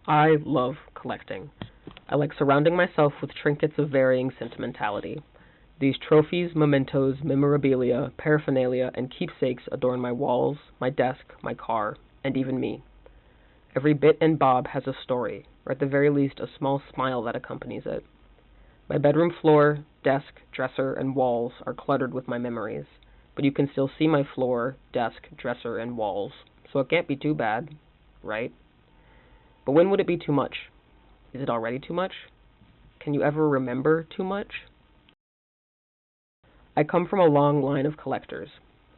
I love collecting. I like surrounding myself with trinkets of varying sentimentality. These trophies, mementos, memorabilia, paraphernalia, and keepsakes adorn my walls, my desk, my car, and even me. Every bit and bob has a story, or at the very least a small smile that accompanies it. My bedroom floor, desk, dresser, and walls are cluttered with my memories, but you can still see my floor, desk, dresser, and walls, so it can't be too bad, right? But when would it be too much? Is it already too much? Can you ever remember too much? I come from a long line of collectors.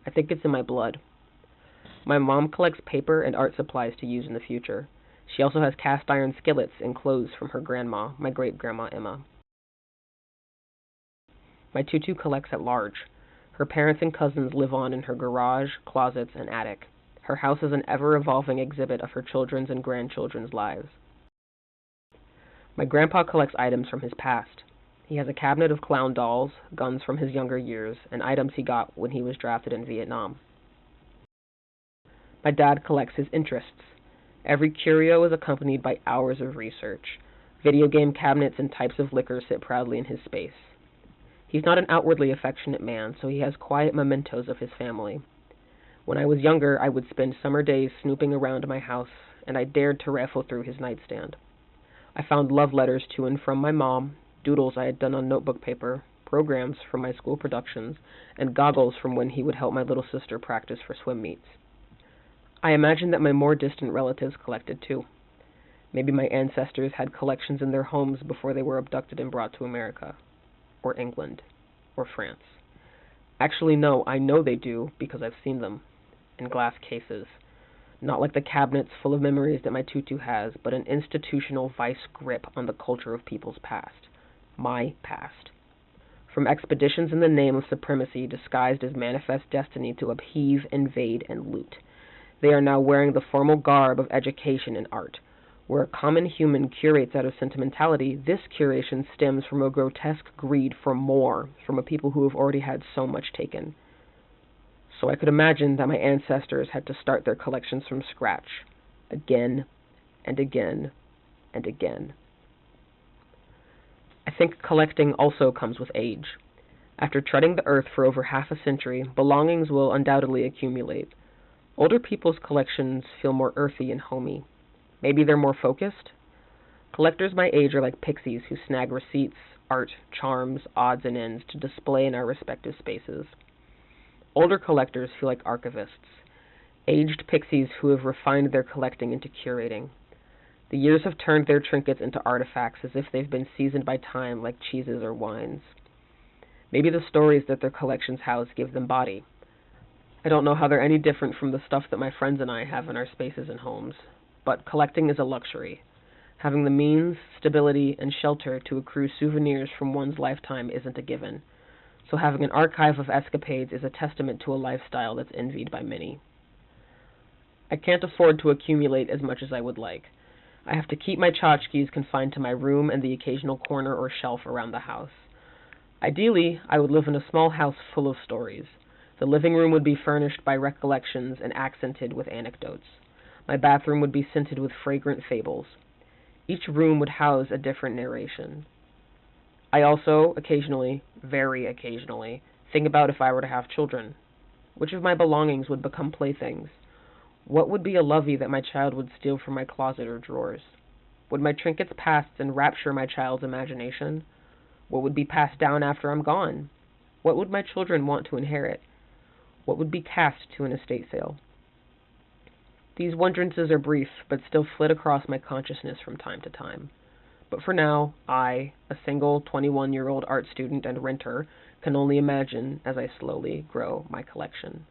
I think it's in my blood. My mom collects paper and art supplies to use in the future. She also has cast iron skillets and clothes from her grandma, my great-grandma Emma. My tutu collects at large. Her parents and cousins live on in her garage, closets, and attic. Her house is an ever-evolving exhibit of her children's and grandchildren's lives. My grandpa collects items from his past. He has a cabinet of clown dolls, guns from his younger years, and items he got when he was drafted in Vietnam. My dad collects his interests. Every curio is accompanied by hours of research. Video game cabinets and types of liquor sit proudly in his space. He's not an outwardly affectionate man, so he has quiet mementos of his family. When I was younger, I would spend summer days snooping around my house, and I dared to raffle through his nightstand. I found love letters to and from my mom, doodles I had done on notebook paper, programs from my school productions, and goggles from when he would help my little sister practice for swim meets. I imagine that my more distant relatives collected too. Maybe my ancestors had collections in their homes before they were abducted and brought to America, or England, or France. Actually, no, I know they do because I've seen them, in glass cases. Not like the cabinets full of memories that my tutu has, but an institutional vice grip on the culture of people's past. My past. From expeditions in the name of supremacy disguised as manifest destiny to upheave, invade, and loot. They are now wearing the formal garb of education and art. Where a common human curates out of sentimentality, this curation stems from a grotesque greed for more from a people who have already had so much taken. So I could imagine that my ancestors had to start their collections from scratch, again and again and again. I think collecting also comes with age. After treading the earth for over half a century, belongings will undoubtedly accumulate. Older people's collections feel more earthy and homey. Maybe they're more focused? Collectors my age are like pixies who snag receipts, art, charms, odds and ends to display in our respective spaces. Older collectors feel like archivists, aged pixies who have refined their collecting into curating. The years have turned their trinkets into artifacts as if they've been seasoned by time like cheeses or wines. Maybe the stories that their collections house give them body. I don't know how they're any different from the stuff that my friends and I have in our spaces and homes, but collecting is a luxury. Having the means, stability, and shelter to accrue souvenirs from one's lifetime isn't a given, so having an archive of escapades is a testament to a lifestyle that's envied by many. I can't afford to accumulate as much as I would like. I have to keep my tchotchkes confined to my room and the occasional corner or shelf around the house. Ideally, I would live in a small house full of stories. The living room would be furnished by recollections and accented with anecdotes. My bathroom would be scented with fragrant fables. Each room would house a different narration. I also, occasionally, very occasionally, think about if I were to have children. Which of my belongings would become playthings? What would be a lovey that my child would steal from my closet or drawers? Would my trinkets pass and rapture my child's imagination? What would be passed down after I'm gone? What would my children want to inherit? What would be cast to an estate sale? These wonderances are brief, but still flit across my consciousness from time to time. But for now, I, a single 21-year-old art student and renter, can only imagine as I slowly grow my collection.